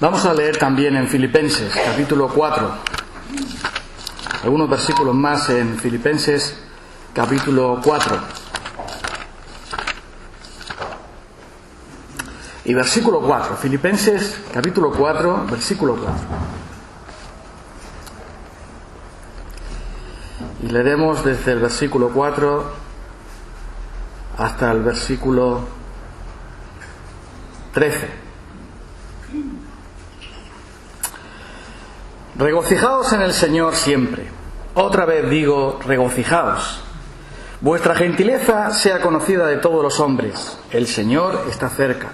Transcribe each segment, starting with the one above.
Vamos a leer también en Filipenses, capítulo 4, algunos versículos más en Filipenses, capítulo 4. Y versículo 4, Filipenses, capítulo 4, versículo 4. Y leeremos desde el versículo 4 hasta el versículo 13. Regocijaos en el Señor siempre. Otra vez digo, regocijaos. Vuestra gentileza sea conocida de todos los hombres. El Señor está cerca.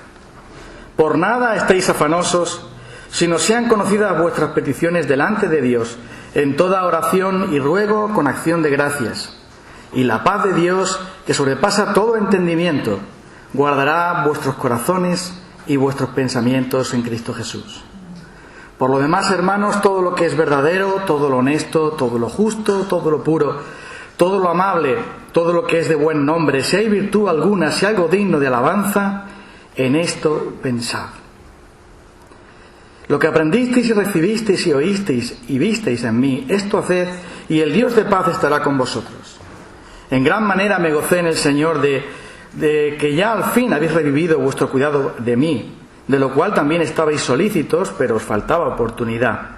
Por nada estéis afanosos, sino sean conocidas vuestras peticiones delante de Dios, en toda oración y ruego con acción de gracias. Y la paz de Dios, que sobrepasa todo entendimiento, guardará vuestros corazones y vuestros pensamientos en Cristo Jesús. Por lo demás, hermanos, todo lo que es verdadero, todo lo honesto, todo lo justo, todo lo puro, todo lo amable, todo lo que es de buen nombre, si hay virtud alguna, si algo digno de alabanza, en esto pensad. Lo que aprendisteis y recibisteis y oísteis y visteis en mí, esto haced, y el Dios de paz estará con vosotros. En gran manera me gocé en el Señor de que ya al fin habéis revivido vuestro cuidado de mí, de lo cual también estabais solícitos, pero os faltaba oportunidad.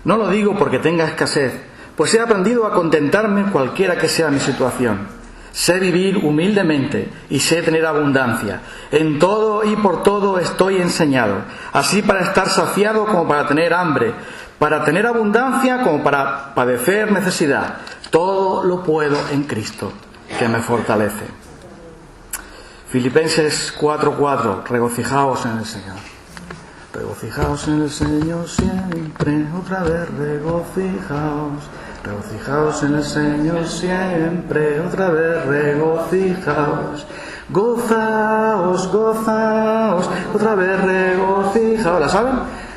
No lo digo porque tenga escasez, pues he aprendido a contentarme cualquiera que sea mi situación. Sé vivir humildemente y sé tener abundancia. En todo y por todo estoy enseñado, así para estar saciado como para tener hambre, para tener abundancia como para padecer necesidad. Todo lo puedo en Cristo, que me fortalece. Filipenses 4:4, regocijaos en el Señor. Regocijaos en el Señor siempre, otra vez regocijaos. Regocijaos en el Señor siempre, otra vez regocijaos. Gozaos, gozaos, otra vez regocijaos. ¿La saben?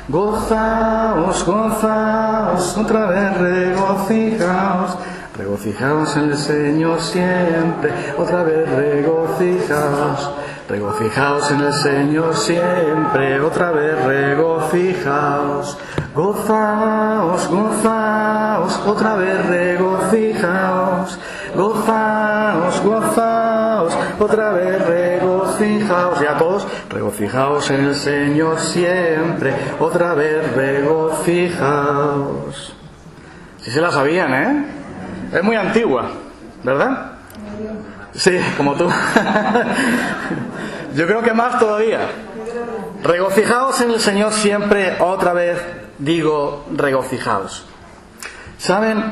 Gozaos, gozaos, otra vez regocijaos. Regocijaos en el Señor siempre, otra vez regocijaos. Regocijaos en el Señor siempre, otra vez regocijaos. Gozaos, gozaos, otra vez regocijaos. Gozaos, gozaos, otra vez regocijaos. Ya todos, regocijaos en el Señor siempre, otra vez regocijaos. Si se la sabían, ¿eh? Es muy antigua, ¿verdad? Sí, como tú. Yo creo que más todavía. Regocijaos en el Señor siempre, otra vez digo, regocijaos. ¿Saben?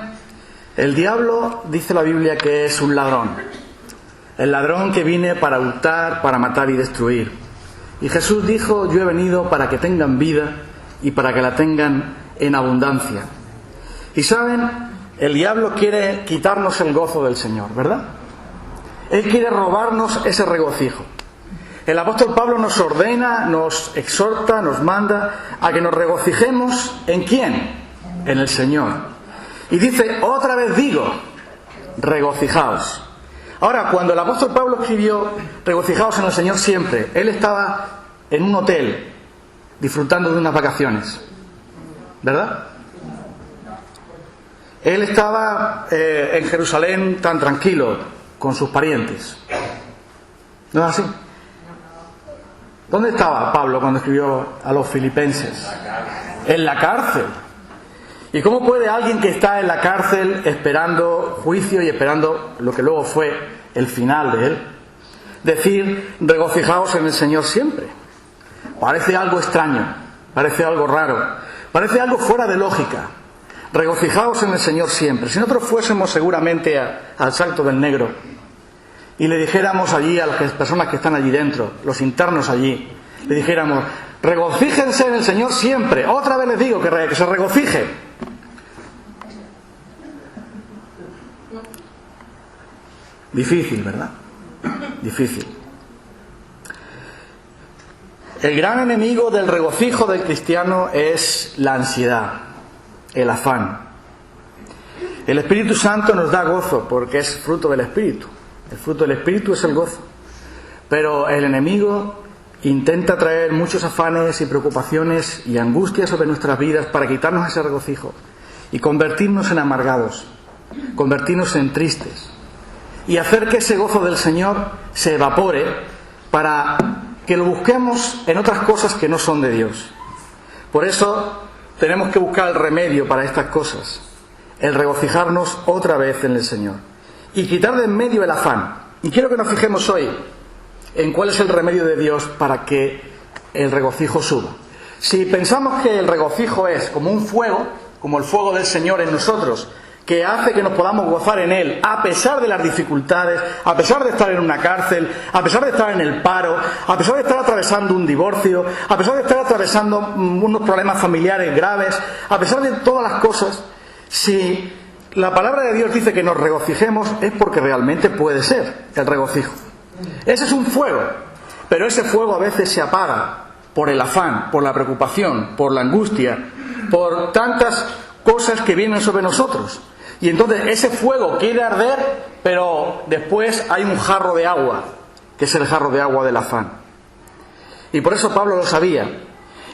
El diablo, dice la Biblia, que es un ladrón. El ladrón que viene para hurtar, para matar y destruir. Y Jesús dijo, yo he venido para que tengan vida y para que la tengan en abundancia. Y ¿saben? El diablo quiere quitarnos el gozo del Señor, ¿verdad? Él quiere robarnos ese regocijo. El apóstol Pablo nos ordena, nos exhorta, nos manda a que nos regocijemos ¿en quién? En el Señor. Y dice, otra vez digo, regocijaos. Ahora, cuando el apóstol Pablo escribió regocijaos en el Señor siempre, él estaba en un hotel disfrutando de unas vacaciones, ¿verdad? Él estaba en Jerusalén tan tranquilo con sus parientes. ¿No es así? ¿Dónde estaba Pablo cuando escribió a los filipenses? En la cárcel. ¿Y cómo puede alguien que está en la cárcel esperando juicio y esperando lo que luego fue el final de él, decir regocijaos en el Señor siempre? Parece algo extraño, parece algo raro, parece algo fuera de lógica. Regocijaos en el Señor siempre. Si nosotros fuésemos seguramente al Salto del Negro y le dijéramos allí a las personas que están allí dentro, los internos allí, le dijéramos, regocíjense en el Señor siempre. Otra vez les digo que se regocijen. Difícil, ¿verdad? Difícil. El gran enemigo del regocijo del cristiano es la ansiedad, el afán. El Espíritu Santo nos da gozo porque es fruto del Espíritu. El fruto del Espíritu es el gozo. Pero el enemigo intenta traer muchos afanes y preocupaciones y angustias sobre nuestras vidas para quitarnos ese regocijo y convertirnos en amargados, convertirnos en tristes y hacer que ese gozo del Señor se evapore para que lo busquemos en otras cosas que no son de Dios. Por eso tenemos que buscar el remedio para estas cosas, el regocijarnos otra vez en el Señor y quitar de en medio el afán. Y quiero que nos fijemos hoy en cuál es el remedio de Dios para que el regocijo suba. Si pensamos que el regocijo es como un fuego, como el fuego del Señor en nosotros, que hace que nos podamos gozar en Él, a pesar de las dificultades, a pesar de estar en una cárcel, a pesar de estar en el paro, a pesar de estar atravesando un divorcio, a pesar de estar atravesando unos problemas familiares graves, a pesar de todas las cosas, si la palabra de Dios dice que nos regocijemos, es porque realmente puede ser el regocijo. Ese es un fuego, pero ese fuego a veces se apaga por el afán, por la preocupación, por la angustia, por tantas cosas que vienen sobre nosotros. Y entonces ese fuego quiere arder, pero después hay un jarro de agua, que es el jarro de agua del afán. Y por eso Pablo lo sabía.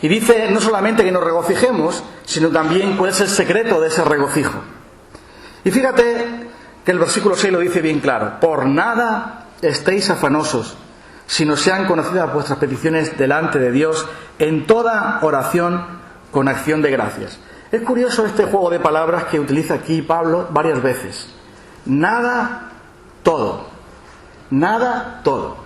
Y dice no solamente que nos regocijemos, sino también cuál es el secreto de ese regocijo. Y fíjate que el versículo 6 lo dice bien claro. Por nada estéis afanosos, sino sean conocidas vuestras peticiones delante de Dios en toda oración con acción de gracias. Es curioso este juego de palabras que utiliza aquí Pablo varias veces. Nada, todo. Nada, todo.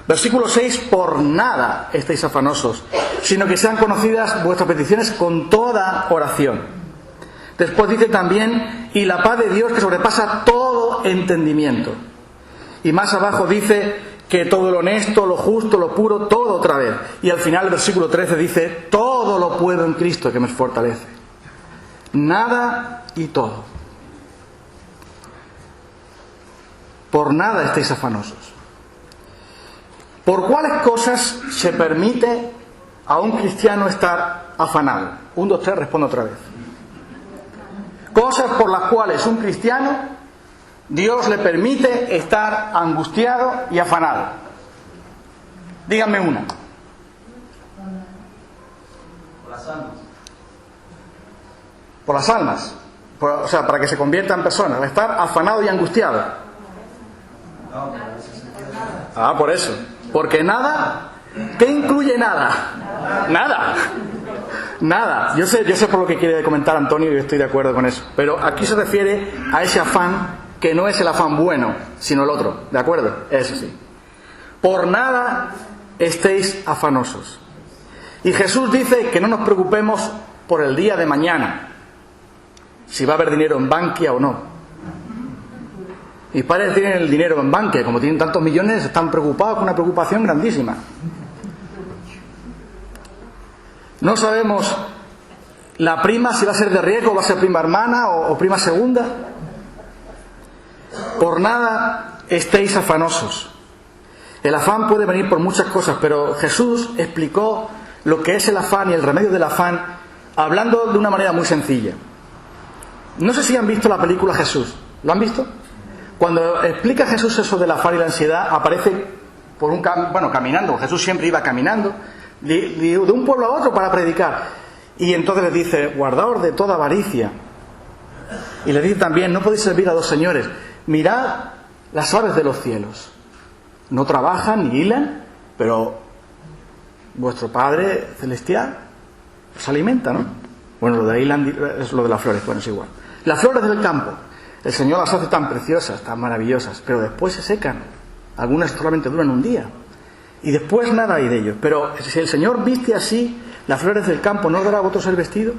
Versículo 6, por nada estéis afanosos, sino que sean conocidas vuestras peticiones con toda oración. Después dice también, y la paz de Dios que sobrepasa todo entendimiento. Y más abajo dice que todo lo honesto, lo justo, lo puro, todo otra vez. Y al final el versículo 13 dice, todo lo puedo en Cristo que me fortalece. Nada y todo. Por nada estéis afanosos. ¿Por cuáles cosas se permite a un cristiano estar afanado? 1, 2, 3, respondo otra vez. Cosas por las cuales un cristiano, Dios le permite estar angustiado y afanado. Díganme una. Por las almas. Por las almas. O sea, para que se convierta en personas. Estar afanado y angustiado. No, pero en ese sentido. Ah, por eso. Porque nada. ¿Qué incluye nada? Nada. Nada. Yo sé por lo que quiere comentar Antonio y estoy de acuerdo con eso. Pero aquí se refiere a ese afán que no es el afán bueno, sino el otro. ¿De acuerdo? Eso sí. Por nada estéis afanosos. Y Jesús dice que no nos preocupemos por el día de mañana, si va a haber dinero en Bankia o no. Mis padres tienen el dinero en Bankia, como tienen tantos millones, están preocupados con una preocupación grandísima. No sabemos la prima si va a ser de riesgo, va a ser prima hermana o prima segunda. Por nada estéis afanosos. El afán puede venir por muchas cosas, pero Jesús explicó lo que es el afán y el remedio del afán hablando de una manera muy sencilla. No sé si han visto la película Jesús. ¿Lo han visto? Cuando explica Jesús eso del afán y la ansiedad, aparece por caminando. Jesús siempre iba caminando de un pueblo a otro para predicar. Y entonces les dice, guardaos de toda avaricia. Y le dice también, no podéis servir a dos señores. Mirad las aves de los cielos. No trabajan ni hilan, pero vuestro Padre Celestial os alimenta, ¿no? Bueno, lo de hilan es lo de las flores, bueno, es igual. Las flores del campo, el Señor las hace tan preciosas, tan maravillosas, pero después se secan. Algunas solamente duran un día. Y después nada hay de ellos. Pero si el Señor viste así las flores del campo, ¿no os dará a vosotros el vestido?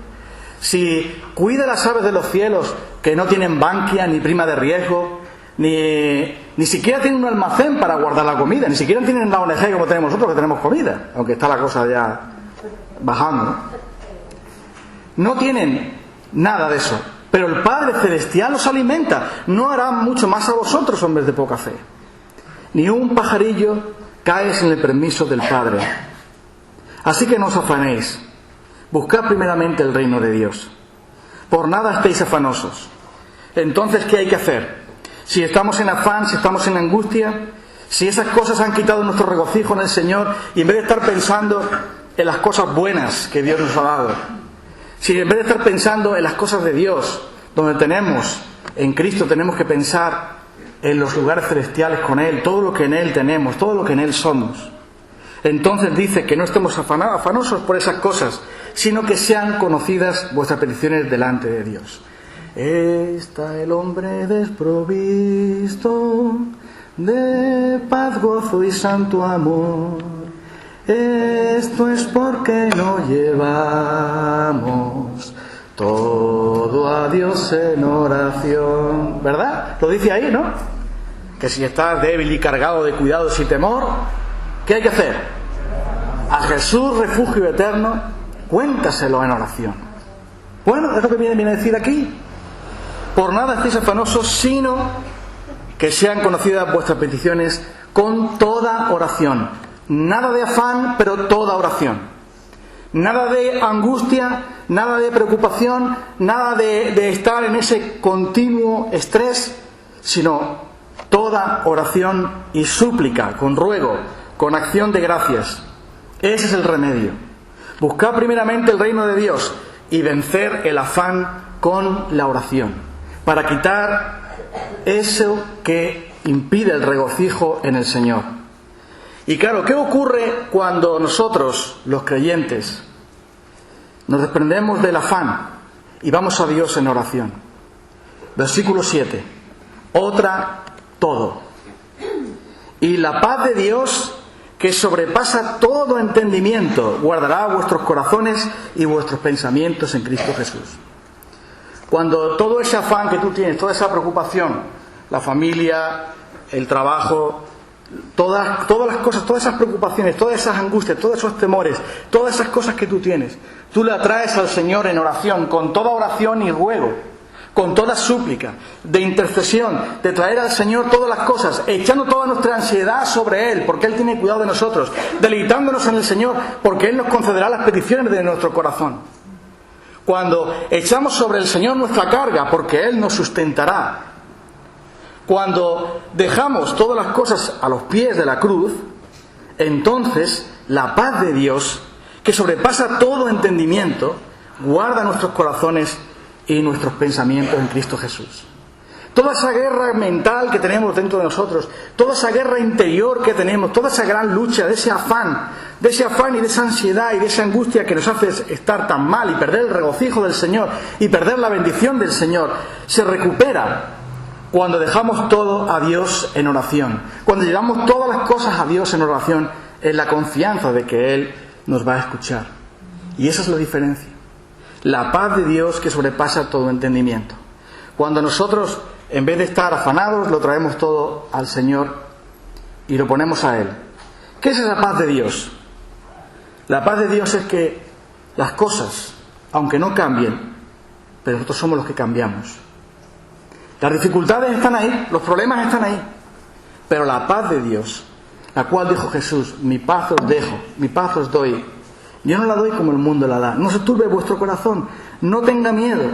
Si cuida las aves de los cielos, que no tienen banquia ni prima de riesgo, ni siquiera tienen un almacén para guardar la comida, ni siquiera tienen la ONG como tenemos nosotros, que tenemos comida, aunque está la cosa ya bajando, ¿no? No tienen nada de eso, pero el Padre Celestial los alimenta. No hará mucho más a vosotros, hombres de poca fe. Ni un pajarillo cae sin el permiso del Padre. Así que no os afanéis. Buscad primeramente el reino de Dios. Por nada estéis afanosos. Entonces, ¿qué hay que hacer? Si estamos en afán, si estamos en angustia, si esas cosas han quitado nuestro regocijo en el Señor y en vez de estar pensando en las cosas buenas que Dios nos ha dado, si en vez de estar pensando en las cosas de Dios, donde tenemos, en Cristo tenemos que pensar en los lugares celestiales con Él, todo lo que en Él tenemos, todo lo que en Él somos. Entonces dice que no estemos afanosos por esas cosas, sino que sean conocidas vuestras peticiones delante de Dios. Está el hombre desprovisto de paz, gozo y santo amor. Esto es porque no llevamos todo a Dios en oración. ¿Verdad? Lo dice ahí, ¿no? Que si estás débil y cargado de cuidados y temor, ¿qué hay que hacer? A Jesús, refugio eterno, cuéntaselo en oración. Bueno, es lo que viene a decir aquí. Por nada estéis afanosos, sino que sean conocidas vuestras peticiones con toda oración. Nada de afán, pero toda oración. Nada de angustia, nada de preocupación, nada de estar en ese continuo estrés, sino toda oración y súplica, con ruego, con acción de gracias. Ese es el remedio. Buscad primeramente el reino de Dios y vencer el afán con la oración, para quitar eso que impide el regocijo en el Señor. Y claro, ¿qué ocurre cuando nosotros, los creyentes, nos desprendemos del afán y vamos a Dios en oración? Versículo 7. Otra todo. Y la paz de Dios, que sobrepasa todo entendimiento, guardará vuestros corazones y vuestros pensamientos en Cristo Jesús. Cuando todo ese afán que tú tienes, toda esa preocupación, la familia, el trabajo, todas las cosas, todas esas preocupaciones, todas esas angustias, todos esos temores, todas esas cosas que tú tienes, tú le traes al Señor en oración, con toda oración y ruego, con toda súplica, de intercesión, de traer al Señor todas las cosas, echando toda nuestra ansiedad sobre Él, porque Él tiene cuidado de nosotros, deleitándonos en el Señor, porque Él nos concederá las peticiones de nuestro corazón. Cuando echamos sobre el Señor nuestra carga, porque Él nos sustentará. Cuando dejamos todas las cosas a los pies de la cruz, entonces la paz de Dios, que sobrepasa todo entendimiento, guarda nuestros corazones y nuestros pensamientos en Cristo Jesús. Toda esa guerra mental que tenemos dentro de nosotros, toda esa guerra interior que tenemos, toda esa gran lucha de ese afán y de esa ansiedad y de esa angustia que nos hace estar tan mal y perder el regocijo del Señor y perder la bendición del Señor, se recupera cuando dejamos todo a Dios en oración, cuando llevamos todas las cosas a Dios en oración, en la confianza de que Él nos va a escuchar. Y esa es la diferencia. La paz de Dios que sobrepasa todo entendimiento. Cuando nosotros, en vez de estar afanados, lo traemos todo al Señor y lo ponemos a Él. ¿Qué es esa paz de Dios? La paz de Dios es que las cosas, aunque no cambien, pero nosotros somos los que cambiamos. Las dificultades están ahí, los problemas están ahí, pero la paz de Dios, la cual dijo Jesús, mi paz os dejo, mi paz os doy. Yo no la doy como el mundo la da. No se turbe vuestro corazón, no tenga miedo,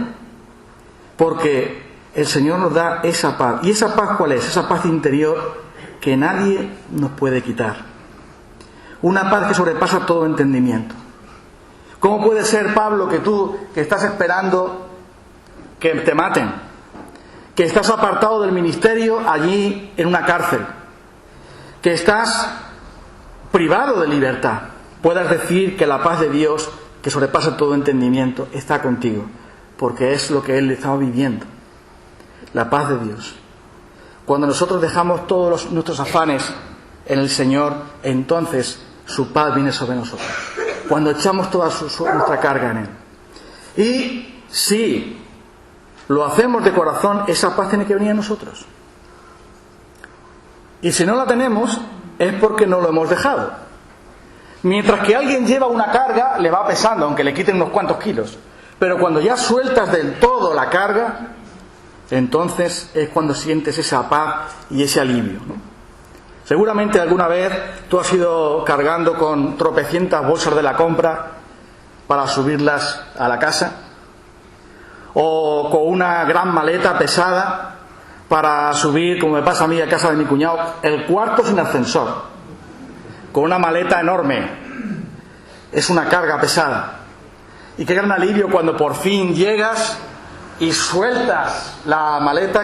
porque el Señor nos da esa paz. ¿Y esa paz cuál es? Esa paz interior que nadie nos puede quitar. Una paz que sobrepasa todo entendimiento. ¿Cómo puede ser, Pablo, que tú, que estás esperando que te maten, que estás apartado del ministerio allí en una cárcel, que estás privado de libertad, puedas decir que la paz de Dios, que sobrepasa todo entendimiento, está contigo? Porque es lo que Él estaba viviendo. La paz de Dios. Cuando nosotros dejamos todos nuestros afanes en el Señor, entonces su paz viene sobre nosotros. Cuando echamos toda nuestra carga en Él. Y si lo hacemos de corazón, esa paz tiene que venir a nosotros. Y si no la tenemos, es porque no lo hemos dejado. Mientras que alguien lleva una carga, le va pesando, aunque le quiten unos cuantos kilos. Pero cuando ya sueltas del todo la carga, entonces es cuando sientes esa paz y ese alivio, ¿no? Seguramente alguna vez tú has ido cargando con tropecientas bolsas de la compra para subirlas a la casa, o con una gran maleta pesada para subir, como me pasa a mí a casa de mi cuñado, el cuarto sin ascensor, con una maleta enorme. Es una carga pesada. Y qué gran alivio cuando por fin llegas y sueltas la maleta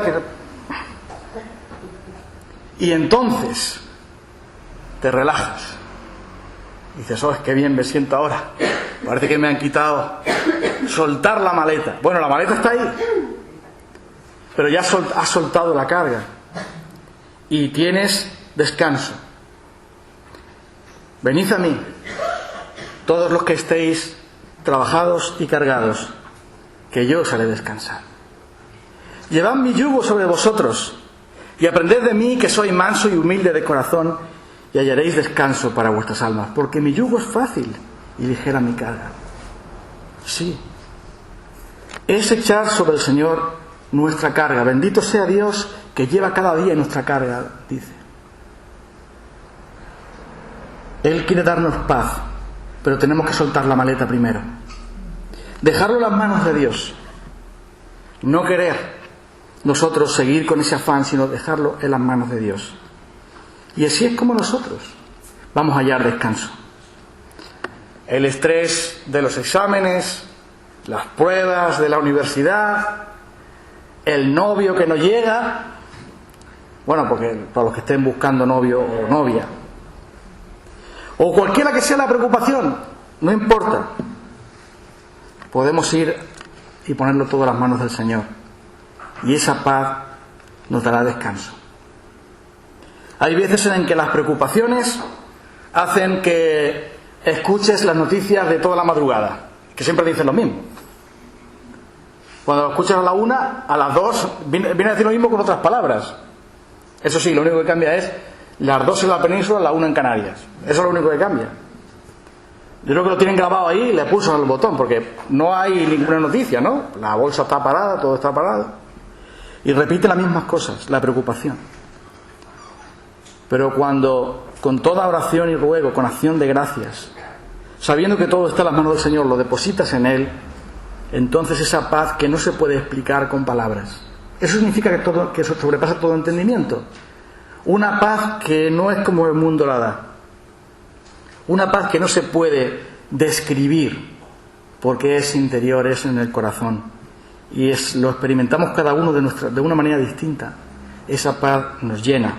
y entonces te relajas. Y dices, oh, qué bien me siento ahora. Parece que me han quitado soltar la maleta. Bueno, la maleta está ahí, pero ya has soltado la carga y tienes descanso. Venid a mí, todos los que estéis trabajados y cargados, que yo os haré descansar. Llevad mi yugo sobre vosotros y aprended de mí, que soy manso y humilde de corazón, y hallaréis descanso para vuestras almas, porque mi yugo es fácil y ligera mi carga. Sí, es echar sobre el Señor nuestra carga. Bendito sea Dios que lleva cada día nuestra carga, dice. Él quiere darnos paz, pero tenemos que soltar la maleta primero. Dejarlo en las manos de Dios. No querer nosotros seguir con ese afán, sino dejarlo en las manos de Dios. Y así es como nosotros vamos a hallar descanso. El estrés de los exámenes, las pruebas de la universidad, el novio que no llega, bueno, porque para los que estén buscando novio o novia, o cualquiera que sea la preocupación, no importa, podemos ir y ponerlo todo en las manos del Señor, y esa paz nos dará descanso. Hay veces en que las preocupaciones hacen que escuches las noticias de toda la madrugada, que siempre dicen lo mismo. Cuando lo escuchas a la 1, a las 2 viene a decir lo mismo con otras palabras. Eso sí, lo único que cambia es las 2 en la península, la 1 en Canarias. Eso es lo único que cambia. Yo creo que lo tienen grabado ahí y le puso el botón, porque no hay ninguna noticia, ¿no? La bolsa está parada, todo está parado. Y repite las mismas cosas, la preocupación. Pero cuando, con toda oración y ruego, con acción de gracias, sabiendo que todo está en las manos del Señor, lo depositas en Él, entonces esa paz que no se puede explicar con palabras. Eso significa que eso sobrepasa todo entendimiento. Una paz que no es como el mundo la da. Una paz que no se puede describir, porque es interior, es en el corazón. Y lo experimentamos cada uno de una manera distinta. Esa paz nos llena.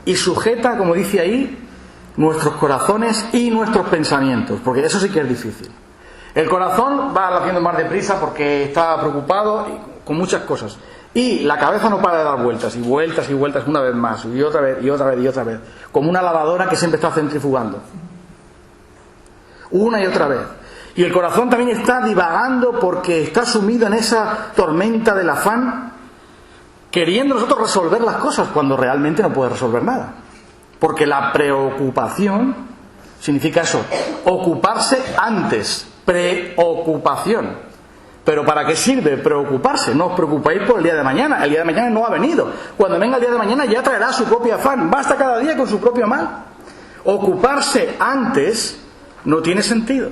Y sujeta, como dice ahí, nuestros corazones y nuestros pensamientos, porque eso sí que es difícil. El corazón va haciendo más deprisa porque está preocupado con muchas cosas. Y la cabeza no para de dar vueltas, y vueltas y vueltas, una vez más, y otra vez, y otra vez, y otra vez. Como una lavadora que siempre está centrifugando. Una y otra vez. Y el corazón también está divagando porque está sumido en esa tormenta del afán, queriendo nosotros resolver las cosas cuando realmente no puede resolver nada. Porque la preocupación significa eso, ocuparse antes, preocupación. Pero ¿para qué sirve preocuparse? No os preocupéis por el día de mañana. El día de mañana no ha venido. Cuando venga el día de mañana ya traerá su propio afán. Basta cada día con su propio mal. Ocuparse antes no tiene sentido.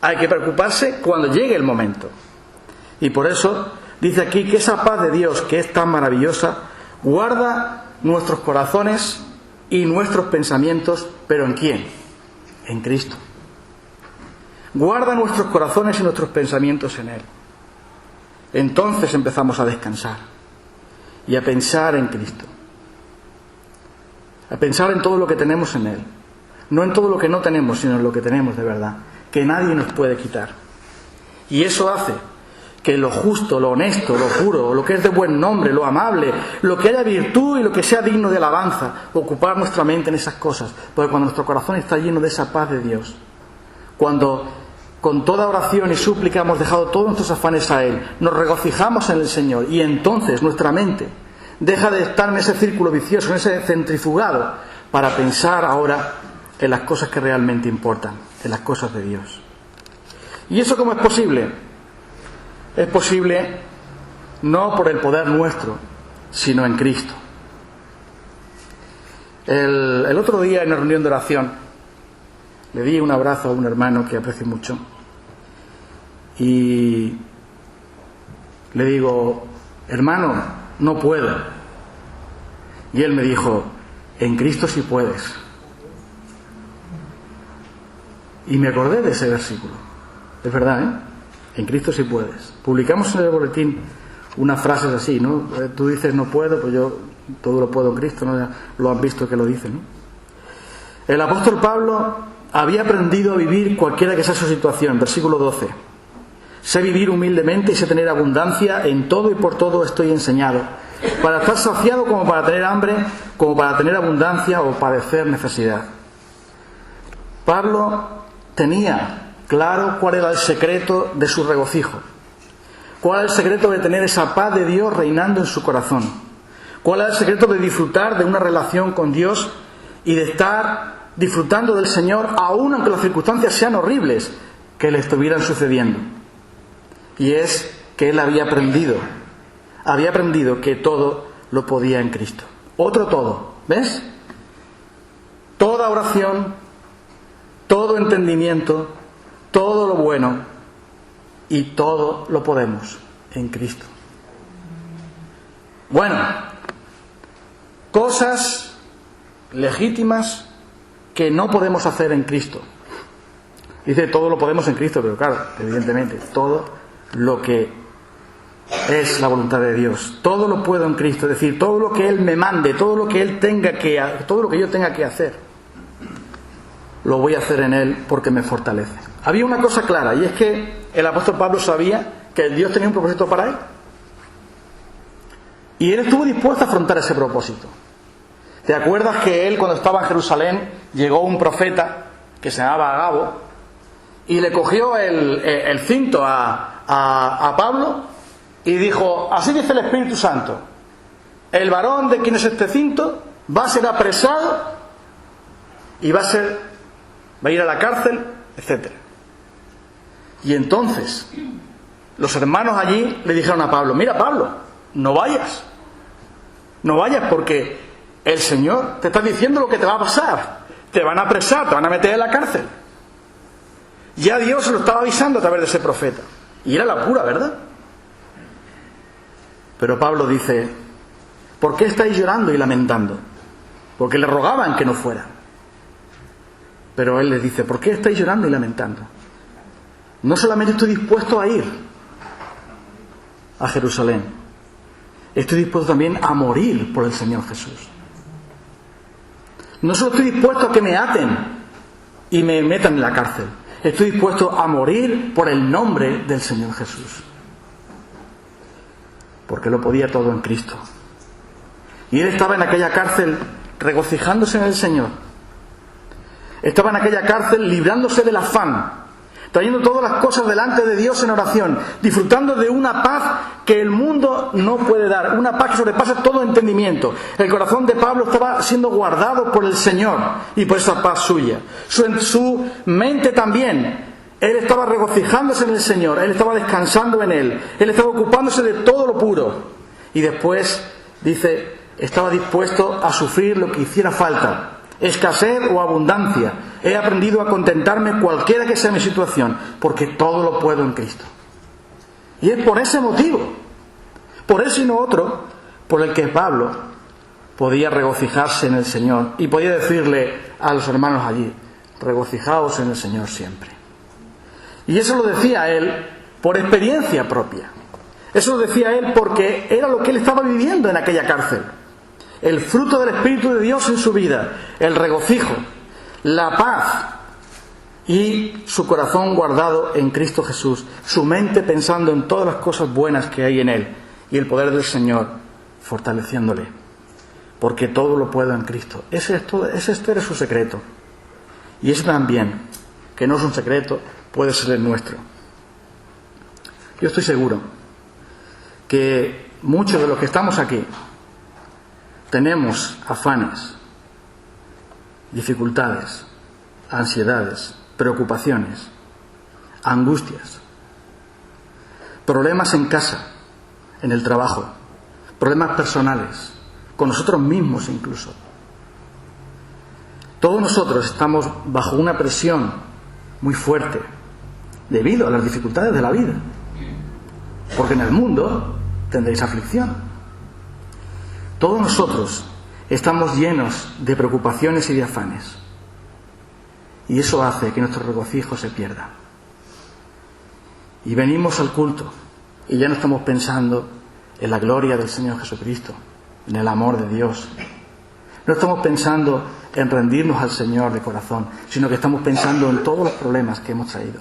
Hay que preocuparse cuando llegue el momento. Y por eso dice aquí que esa paz de Dios, que es tan maravillosa, guarda nuestros corazones y nuestros pensamientos. ¿Pero en quién? En Cristo. Guarda nuestros corazones y nuestros pensamientos en Él. Entonces empezamos a descansar y a pensar en Cristo. A pensar en todo lo que tenemos en Él. No en todo lo que no tenemos, sino en lo que tenemos de verdad, que nadie nos puede quitar. Y eso hace que lo justo, lo honesto, lo puro, lo que es de buen nombre, lo amable, lo que haya virtud y lo que sea digno de alabanza, ocupar nuestra mente en esas cosas. Porque cuando nuestro corazón está lleno de esa paz de Dios, cuando con toda oración y súplica hemos dejado todos nuestros afanes a Él, nos regocijamos en el Señor, y entonces nuestra mente deja de estar en ese círculo vicioso, en ese centrifugado, para pensar ahora en las cosas que realmente importan, en las cosas de Dios. ¿Y eso cómo es posible? Es posible no por el poder nuestro, sino en Cristo. El otro día en una reunión de oración le di un abrazo a un hermano que aprecio mucho y le digo: hermano, no puedo. Y él me dijo, en Cristo sí puedes. Y me acordé de ese versículo. Es verdad, ¿eh? En Cristo sí puedes. Publicamos en el boletín unas frases así, ¿no? Tú dices no puedo, pues yo todo lo puedo en Cristo, ¿no? Lo han visto que lo dicen, ¿no? El apóstol Pablo había aprendido a vivir cualquiera que sea su situación. Versículo 12. Sé vivir humildemente y sé tener abundancia, en todo y por todo estoy enseñado, para estar saciado como para tener hambre, como para tener abundancia o padecer necesidad. Pablo tenía claro cuál era el secreto de su regocijo, cuál era el secreto de tener esa paz de Dios reinando en su corazón, cuál era el secreto de disfrutar de una relación con Dios y de estar disfrutando del Señor aun aunque las circunstancias sean horribles que le estuvieran sucediendo. Y es que él había aprendido que todo lo podía en Cristo. Otro todo, ¿ves? Toda oración, todo entendimiento, todo lo bueno y todo lo podemos en Cristo. Bueno, cosas legítimas que no podemos hacer en Cristo. Dice todo lo podemos en Cristo, pero claro, evidentemente, todo lo que es la voluntad de Dios, todo lo puedo en Cristo, es decir, todo lo que Él me mande, todo lo que yo tenga que hacer, lo voy a hacer en Él porque me fortalece. Había una cosa clara, y es que el apóstol Pablo sabía que Dios tenía un propósito para él, y él estuvo dispuesto a afrontar ese propósito. ¿Te acuerdas que él, cuando estaba en Jerusalén, llegó un profeta que se llamaba Agabo y le cogió el cinto a Pablo y dijo, así dice el Espíritu Santo, el varón de quien es este cinto va a ser apresado y va a ir a la cárcel, etc. Y entonces los hermanos allí le dijeron a Pablo, mira Pablo, no vayas porque el Señor te está diciendo lo que te va a pasar, te van a apresar, te van a meter en la cárcel. Ya Dios se lo estaba avisando a través de ese profeta. Y era la pura verdad. Pero Pablo dice, ¿por qué estáis llorando y lamentando? Porque le rogaban que no fuera. Pero él les dice, ¿por qué estáis llorando y lamentando? No solamente estoy dispuesto a ir a Jerusalén, estoy dispuesto también a morir por el Señor Jesús. No solo estoy dispuesto a que me aten y me metan en la cárcel, estoy dispuesto a morir por el nombre del Señor Jesús. Porque lo podía todo en Cristo. Y él estaba en aquella cárcel regocijándose en el Señor. Estaba en aquella cárcel librándose del afán, trayendo todas las cosas delante de Dios en oración, disfrutando de una paz que el mundo no puede dar, una paz que sobrepasa todo entendimiento. El corazón de Pablo estaba siendo guardado por el Señor y por esa paz suya. Su mente también. Él estaba regocijándose en el Señor, él estaba descansando en Él, él estaba ocupándose de todo lo puro. Y después, dice, estaba dispuesto a sufrir lo que hiciera falta, escasez o abundancia. He aprendido a contentarme cualquiera que sea mi situación, porque todo lo puedo en Cristo. Y es por ese motivo, por ese y no otro, por el que Pablo podía regocijarse en el Señor y podía decirle a los hermanos allí, regocijaos en el Señor siempre. Y eso lo decía él por experiencia propia. Eso lo decía él porque era lo que él estaba viviendo en aquella cárcel. El fruto del Espíritu de Dios en su vida, el regocijo, la paz y su corazón guardado en Cristo Jesús, su mente pensando en todas las cosas buenas que hay en Él y el poder del Señor fortaleciéndole, porque todo lo puedo en Cristo. Ese era su secreto. Y ese también, que no es un secreto, puede ser el nuestro. Yo estoy seguro que muchos de los que estamos aquí tenemos afanes, dificultades, ansiedades, preocupaciones, angustias, problemas en casa, en el trabajo, problemas personales, con nosotros mismos incluso. Todos nosotros estamos bajo una presión muy fuerte debido a las dificultades de la vida, porque en el mundo tendréis aflicción. Todos nosotros estamos llenos de preocupaciones y de afanes. Y eso hace que nuestro regocijo se pierda. Y venimos al culto y ya no estamos pensando en la gloria del Señor Jesucristo, en el amor de Dios. No estamos pensando en rendirnos al Señor de corazón, sino que estamos pensando en todos los problemas que hemos traído.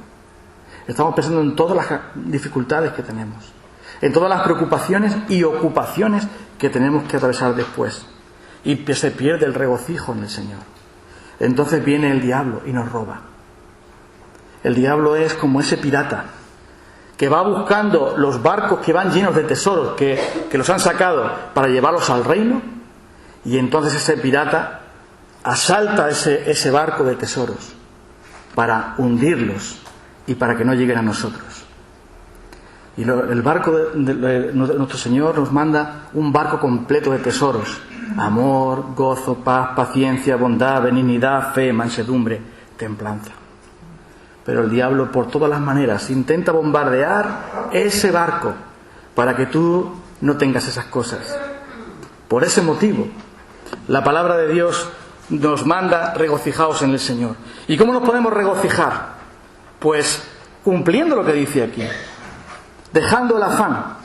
Estamos pensando en todas las dificultades que tenemos, en todas las preocupaciones y ocupaciones que tenemos que atravesar después. Y se pierde el regocijo en el Señor. Entonces viene el diablo y nos roba. El diablo es como ese pirata que va buscando los barcos que van llenos de tesoros, que los han sacado para llevarlos al reino, y entonces ese pirata asalta ese barco de tesoros para hundirlos y para que no lleguen a nosotros. Y el barco de nuestro Señor nos manda un barco completo de tesoros: amor, gozo, paz, paciencia, bondad, benignidad, fe, mansedumbre, templanza. Pero el diablo por todas las maneras intenta bombardear ese barco para que tú no tengas esas cosas. Por ese motivo, la palabra de Dios nos manda: regocijaos en el Señor. ¿Y cómo nos podemos regocijar? Pues cumpliendo lo que dice aquí, dejando el afán,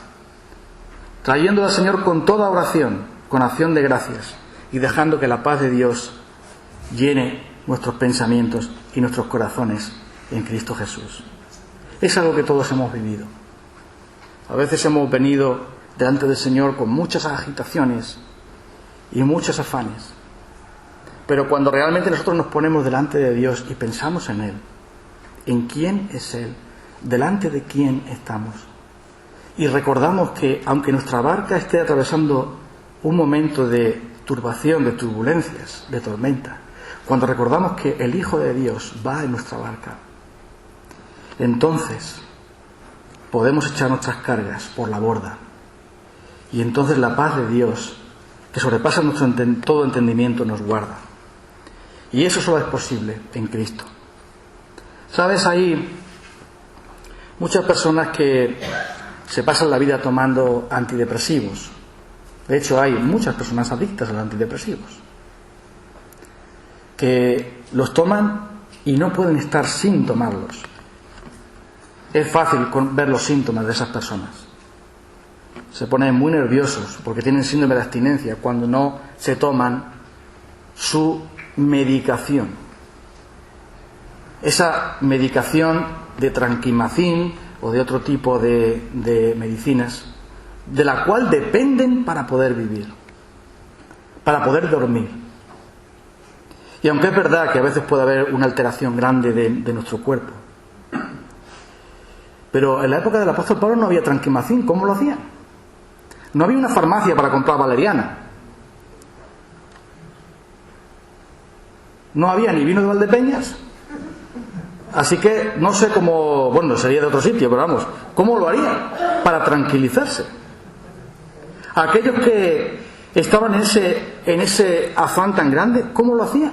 trayéndolo al Señor con toda oración, con acción de gracias, y dejando que la paz de Dios llene nuestros pensamientos y nuestros corazones en Cristo Jesús. Es algo que todos hemos vivido. A veces hemos venido delante del Señor con muchas agitaciones y muchos afanes, pero cuando realmente nosotros nos ponemos delante de Dios y pensamos en Él, en quién es Él, delante de quién estamos, y recordamos que aunque nuestra barca esté atravesando un momento de turbación, de turbulencias, de tormenta, cuando recordamos que el Hijo de Dios va en nuestra barca, entonces podemos echar nuestras cargas por la borda, y entonces la paz de Dios, que sobrepasa todo entendimiento, nos guarda. Y eso solo es posible en Cristo. ¿Sabes? Hay muchas personas que se pasan la vida tomando antidepresivos. De hecho, hay muchas personas adictas a los antidepresivos que los toman y no pueden estar sin tomarlos. Es fácil ver los síntomas de esas personas. Se ponen muy nerviosos porque tienen síndrome de abstinencia cuando no se toman su medicación. Esa medicación de tranquimacín o de otro tipo de medicinas, de la cual dependen para poder vivir, para poder dormir. Y aunque es verdad que a veces puede haber una alteración grande de nuestro cuerpo, pero en la época del apóstol Pablo no había tranquimacín. ¿Cómo lo hacían? No había una farmacia para comprar valeriana. No había ni vino de Valdepeñas. Así que no sé cómo, bueno, sería de otro sitio, pero vamos, ¿cómo lo harían para tranquilizarse? Aquellos que estaban en ese afán tan grande, ¿cómo lo hacían?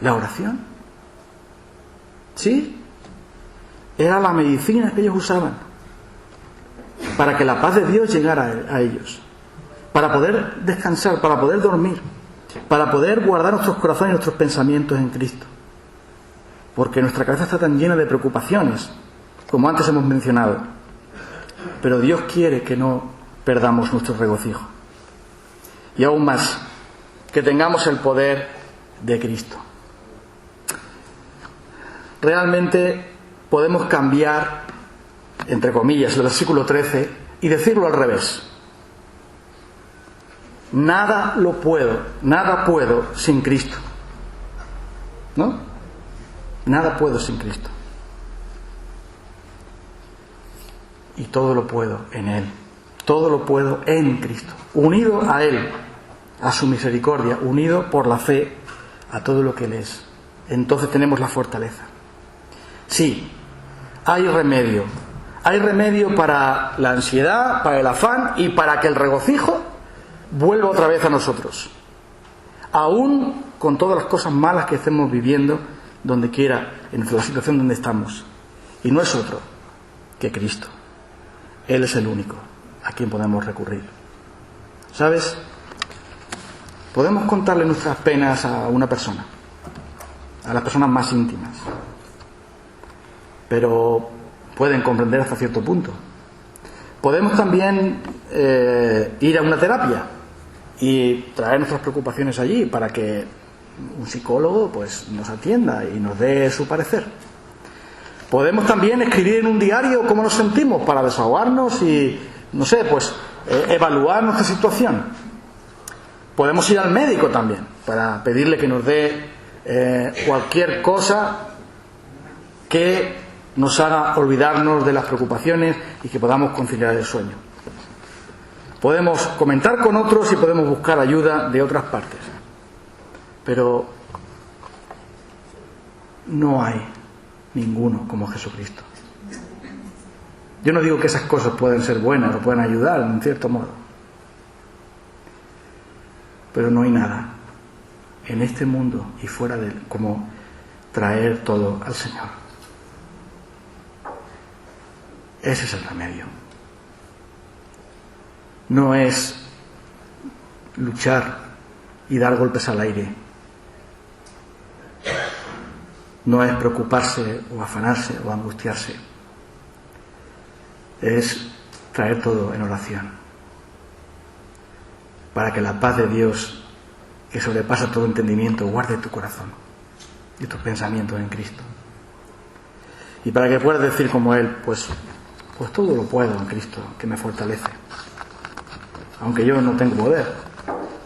¿La oración? ¿Sí? Era la medicina que ellos usaban para que la paz de Dios llegara a ellos, para poder descansar, para poder dormir, para poder guardar nuestros corazones y nuestros pensamientos en Cristo. Porque nuestra cabeza está tan llena de preocupaciones, como antes hemos mencionado. Pero Dios quiere que no perdamos nuestro regocijo. Y aún más, que tengamos el poder de Cristo. Realmente podemos cambiar, entre comillas, el versículo 13 y decirlo al revés. Nada puedo sin Cristo. ¿No? Nada puedo sin Cristo. Y todo lo puedo en Él. Todo lo puedo en Cristo. Unido a Él, a su misericordia, unido por la fe a todo lo que Él es. Entonces tenemos la fortaleza. Sí, hay remedio. Hay remedio para la ansiedad, para el afán y para que el regocijo vuelva otra vez a nosotros. Aún con todas las cosas malas que estemos viviendo, donde quiera, en la situación donde estamos. Y no es otro que Cristo. Él es el único a quien podemos recurrir. ¿Sabes? Podemos contarle nuestras penas a una persona, a las personas más íntimas, pero pueden comprender hasta cierto punto. Podemos también ir a una terapia y traer nuestras preocupaciones allí para que un psicólogo pues nos atienda y nos dé su parecer. Podemos también escribir en un diario cómo nos sentimos para desahogarnos y, no sé, pues evaluar nuestra situación. Podemos ir al médico también para pedirle que nos dé cualquier cosa que nos haga olvidarnos de las preocupaciones y que podamos conciliar el sueño. Podemos comentar con otros y podemos buscar ayuda de otras partes. Pero no hay ninguno como Jesucristo. Yo no digo que esas cosas pueden ser buenas o pueden ayudar en cierto modo, pero no hay nada en este mundo y fuera de él como traer todo al Señor. Ese es el remedio. No es luchar y dar golpes al aire. No es preocuparse o afanarse o angustiarse. Es traer todo en oración. Para que la paz de Dios, que sobrepasa todo entendimiento, guarde tu corazón y tus pensamientos en Cristo. Y para que puedas decir como Él, pues todo lo puedo en Cristo, que me fortalece. Aunque yo no tengo poder,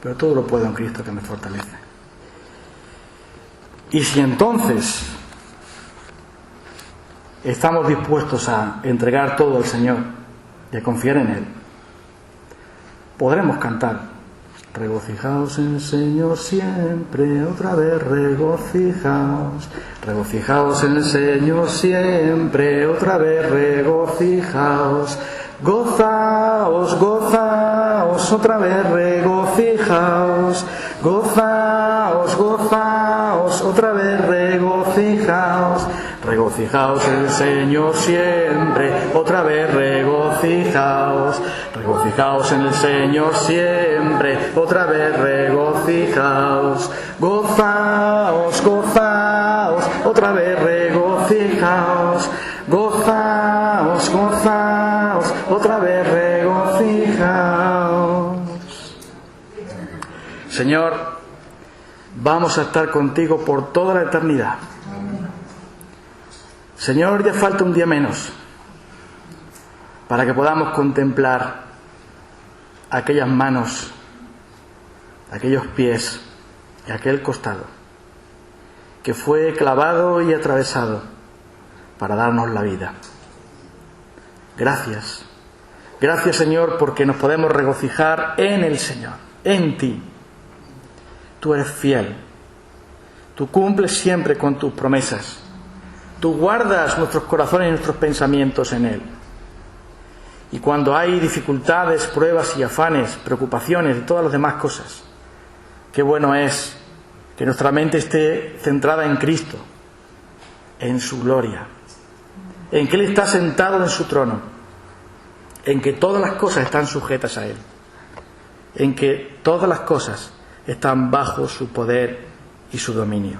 pero todo lo puedo en Cristo, que me fortalece. Y si entonces estamos dispuestos a entregar todo al Señor y a confiar en Él, podremos cantar: regocijaos en el Señor siempre, otra vez regocijaos. Regocijaos en el Señor siempre, otra vez regocijaos. Gozaos, gozaos, otra vez regocijaos. Gozaos, gozaos, otra vez regocijaos. Regocijaos en el Señor siempre, otra vez regocijaos. Regocijaos en el Señor siempre, otra vez regocijaos. Gozaos, gozaos, otra vez regocijaos. Gozaos, gozaos, otra vez regocijaos. Señor, vamos a estar contigo por toda la eternidad. Señor, ya falta un día menos para que podamos contemplar aquellas manos, aquellos pies y aquel costado que fue clavado y atravesado para darnos la vida. Gracias. Gracias, Señor, porque nos podemos regocijar en el Señor, en ti. Tú eres fiel. Tú cumples siempre con tus promesas. Tú guardas nuestros corazones y nuestros pensamientos en Él. Y cuando hay dificultades, pruebas y afanes, preocupaciones y todas las demás cosas, qué bueno es que nuestra mente esté centrada en Cristo, en su gloria, en que Él está sentado en su trono, en que todas las cosas están sujetas a Él, en que todas las cosas están bajo su poder y su dominio.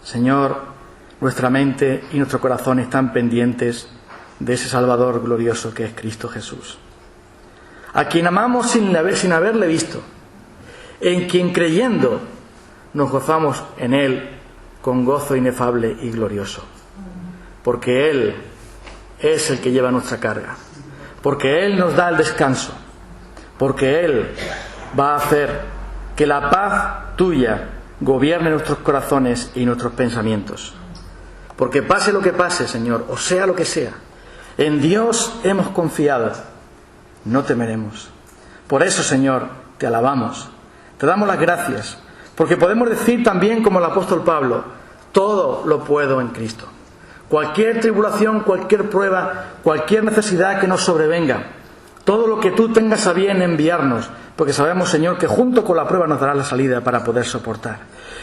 Señor, nuestra mente y nuestro corazón están pendientes de ese Salvador glorioso que es Cristo Jesús, a quien amamos sin haberle visto, en quien creyendo nos gozamos en Él con gozo inefable y glorioso, porque Él es el que lleva nuestra carga, porque Él nos da el descanso, porque Él va a hacer que la paz tuya gobierne nuestros corazones y nuestros pensamientos. Porque pase lo que pase, Señor, o sea lo que sea, en Dios hemos confiado, no temeremos. Por eso, Señor, te alabamos, te damos las gracias, porque podemos decir también como el apóstol Pablo: todo lo puedo en Cristo. Cualquier tribulación, cualquier prueba, cualquier necesidad que nos sobrevenga, todo lo que tú tengas a bien enviarnos, porque sabemos, Señor, que junto con la prueba nos darás la salida para poder soportar.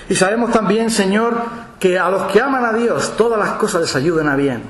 Y sabemos también, Señor, que a los que aman a Dios todas las cosas les ayudan a bien.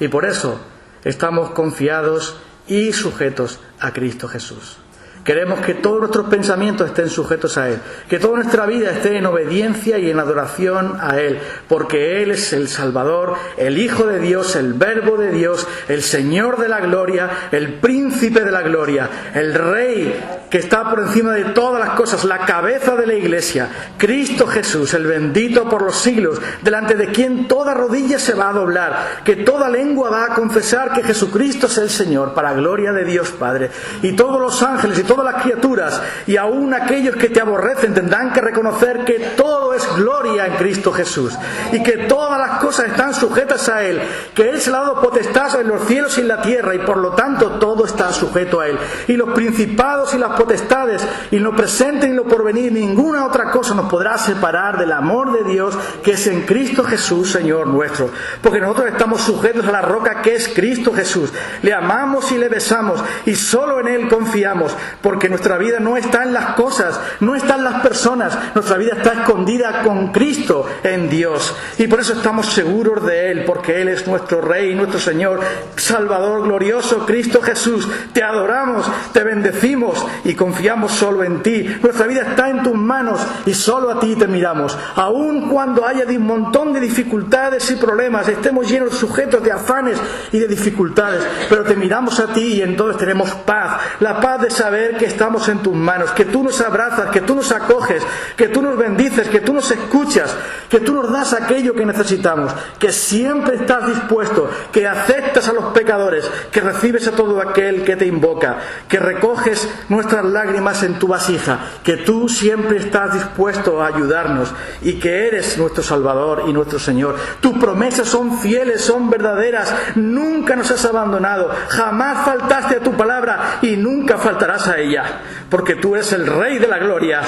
Y por eso estamos confiados y sujetos a Cristo Jesús. Queremos que todos nuestros pensamientos estén sujetos a Él, que toda nuestra vida esté en obediencia y en adoración a Él, porque Él es el Salvador, el Hijo de Dios, el Verbo de Dios, el Señor de la gloria, el Príncipe de la gloria, el Rey que está por encima de todas las cosas, la cabeza de la Iglesia, Cristo Jesús, el bendito por los siglos, delante de quien toda rodilla se va a doblar, que toda lengua va a confesar que Jesucristo es el Señor, para gloria de Dios Padre. Y todos los ángeles y todas las criaturas, y aún aquellos que te aborrecen, tendrán que reconocer que todo es gloria en Cristo Jesús, y que todas las cosas están sujetas a Él, que Él se le ha dado potestad en los cielos y en la tierra, y por lo tanto todo está sujeto a Él. Y los principados y las potestades, y en lo presente y en lo porvenir, ninguna otra cosa nos podrá separar del amor de Dios que es en Cristo Jesús, Señor nuestro. Porque nosotros estamos sujetos a la roca que es Cristo Jesús. Le amamos y le besamos, y solo en Él confiamos, porque nuestra vida no está en las cosas, no está en las personas, nuestra vida está escondida con Cristo en Dios. Y por eso estamos seguros de Él, porque Él es nuestro Rey, nuestro Señor, Salvador glorioso, Cristo Jesús. Te adoramos, te bendecimos y confiamos solo en ti. Nuestra vida está en tus manos y solo a ti te miramos. Aun cuando haya un montón de dificultades y problemas, estemos llenos, sujetos de afanes y de dificultades, pero te miramos a ti y entonces tenemos paz, la paz de saber que estamos en tus manos, que tú nos abrazas, que tú nos acoges, que tú nos bendices, que tú nos escuchas, que tú nos das aquello que necesitamos, que siempre estás dispuesto, que aceptas a los pecadores, que recibes a todo aquel que te invoca, que recoges nuestras lágrimas en tu vasija, que tú siempre estás dispuesto a ayudarnos y que eres nuestro Salvador y nuestro Señor. Tus promesas son fieles, son verdaderas, nunca nos has abandonado, jamás faltaste a tu palabra y nunca faltarás a ella, porque tú eres el Rey de la gloria,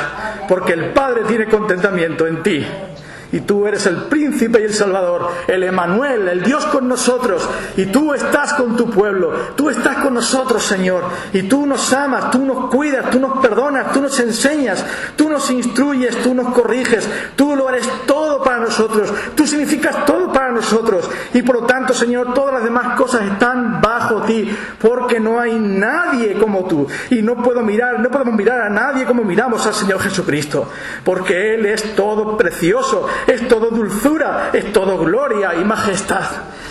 porque el Padre tiene contentamiento en ti. Y tú eres el Príncipe y el Salvador, el Emmanuel, el Dios con nosotros. Y tú estás con tu pueblo, tú estás con nosotros, Señor. Y tú nos amas, tú nos cuidas, tú nos perdonas, tú nos enseñas, tú nos instruyes, tú nos corriges. Tú lo eres todo para nosotros, tú significas todo para nosotros. Y por lo tanto, Señor, todas las demás cosas están bajo ti, porque no hay nadie como tú. Y no podemos mirar a nadie como miramos al Señor Jesucristo, porque Él es todo precioso, es todo dulzura, es todo gloria y majestad.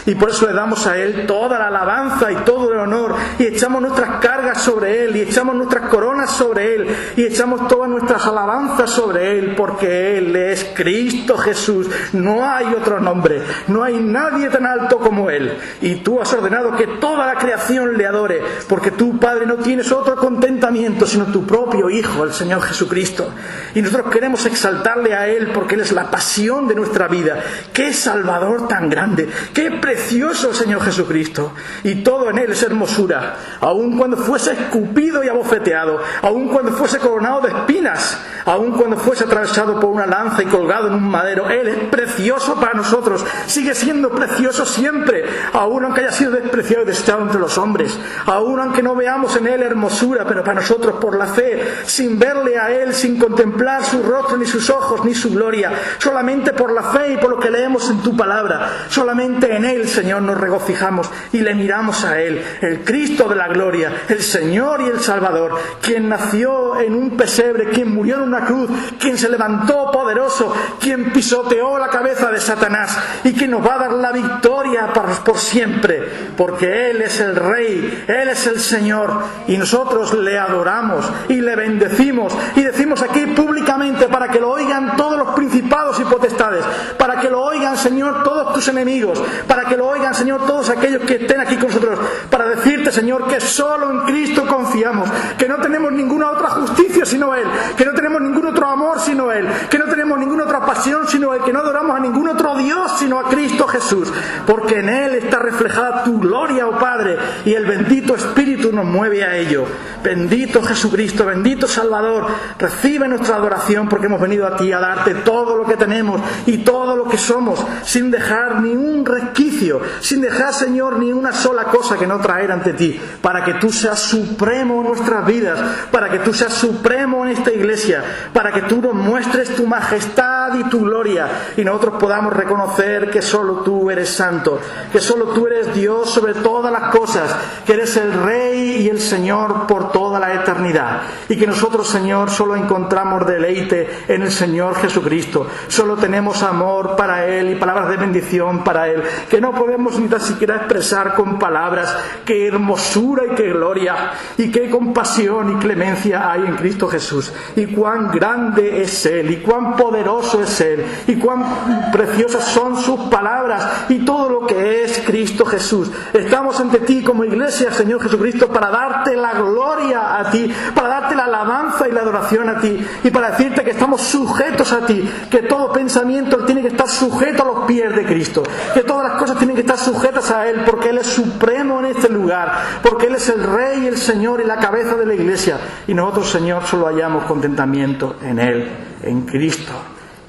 Y por eso le damos a Él toda la alabanza y todo el honor, y echamos nuestras cargas sobre Él, y echamos nuestras coronas sobre Él, y echamos todas nuestras alabanzas sobre Él, porque Él es Cristo Jesús. No hay otro nombre, no hay nadie tan alto como Él. Y tú has ordenado que toda la creación le adore, porque tú, Padre, no tienes otro contentamiento sino tu propio Hijo, el Señor Jesucristo. Y nosotros queremos exaltarle a Él, porque Él es la pasión de nuestra vida. ¡Qué Salvador tan grande! ¡Qué precioso, Señor Jesucristo! Y todo en Él es hermosura. Aun cuando fuese escupido y abofeteado, aun cuando fuese coronado de espinas, aun cuando fuese atravesado por una lanza y colgado en un madero, Él es precioso para nosotros. Sigue siendo precioso siempre, aun aunque haya sido despreciado y desechado entre los hombres, aun aunque no veamos en Él hermosura, pero para nosotros por la fe, sin verle a Él, sin contemplar su rostro, ni sus ojos, ni su gloria, solamente por la fe y por lo que leemos en tu palabra, solamente en Él, Señor, nos regocijamos y le miramos a Él, el Cristo de la gloria, el Señor y el Salvador, quien nació en un pesebre, quien murió en una cruz, quien se levantó poderoso, quien pisoteó la cabeza de Satanás y quien nos va a dar la victoria por siempre, porque Él es el Rey, Él es el Señor, y nosotros le adoramos y le bendecimos y decimos aquí públicamente, para que lo oigan todos los principados y potestades, para que lo oigan, Señor, todos tus enemigos, para que lo oigan, Señor, todos aquellos que estén aquí con nosotros, para decirte, Señor, que solo en Cristo confiamos, que no tenemos ninguna otra justicia sino Él, que no tenemos ningún otro amor sino Él, que no tenemos ninguna otra pasión sino Él, que no adoramos a ningún otro Dios sino a Cristo Jesús, porque en Él está reflejada tu gloria, oh Padre, y el bendito Espíritu nos mueve a ello. Bendito Jesucristo, bendito Salvador, recibe nuestra adoración, porque hemos venido a ti a darte todo lo que tenemos y todo lo que somos, sin dejar ni un resquicio, sin dejar, Señor, ni una sola cosa que no traer ante ante ti, para que tú seas supremo en nuestras vidas, para que tú seas supremo en esta iglesia, para que tú nos muestres tu majestad y tu gloria y nosotros podamos reconocer que solo tú eres santo, que solo tú eres Dios sobre todas las cosas, que eres el Rey y el Señor por toda la eternidad, y que nosotros, Señor, solo encontramos deleite en el Señor Jesucristo, solo tenemos amor para Él y palabras de bendición para Él, que no podemos ni tan siquiera expresar con palabras qué hermosura y qué gloria y qué compasión y clemencia hay en Cristo Jesús, y cuán grande es Él y cuán poderoso es Él y cuán preciosas son sus palabras y todo lo que es Cristo Jesús. Estamos ante ti como iglesia, Señor Jesucristo, para darte la gloria a ti, para darte la alabanza y la adoración a ti, y para decirte que estamos sujetos a ti, que todo pensamiento tiene que estar sujeto a los pies de Cristo, que todas las cosas tienen que estar sujetas a Él, porque Él es supremo en este lugar, porque Él es el Rey, el Señor y la cabeza de la iglesia, y nosotros, Señor, solo hallamos contentamiento en Él, en Cristo,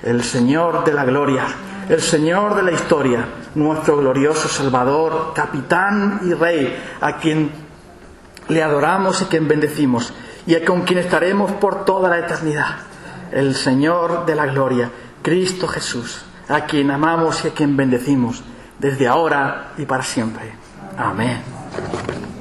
el Señor de la gloria, el Señor de la historia, nuestro glorioso Salvador, Capitán y Rey, a quien le adoramos y quien bendecimos, y con quien estaremos por toda la eternidad, el Señor de la gloria, Cristo Jesús, a quien amamos y a quien bendecimos, desde ahora y para siempre. Amén.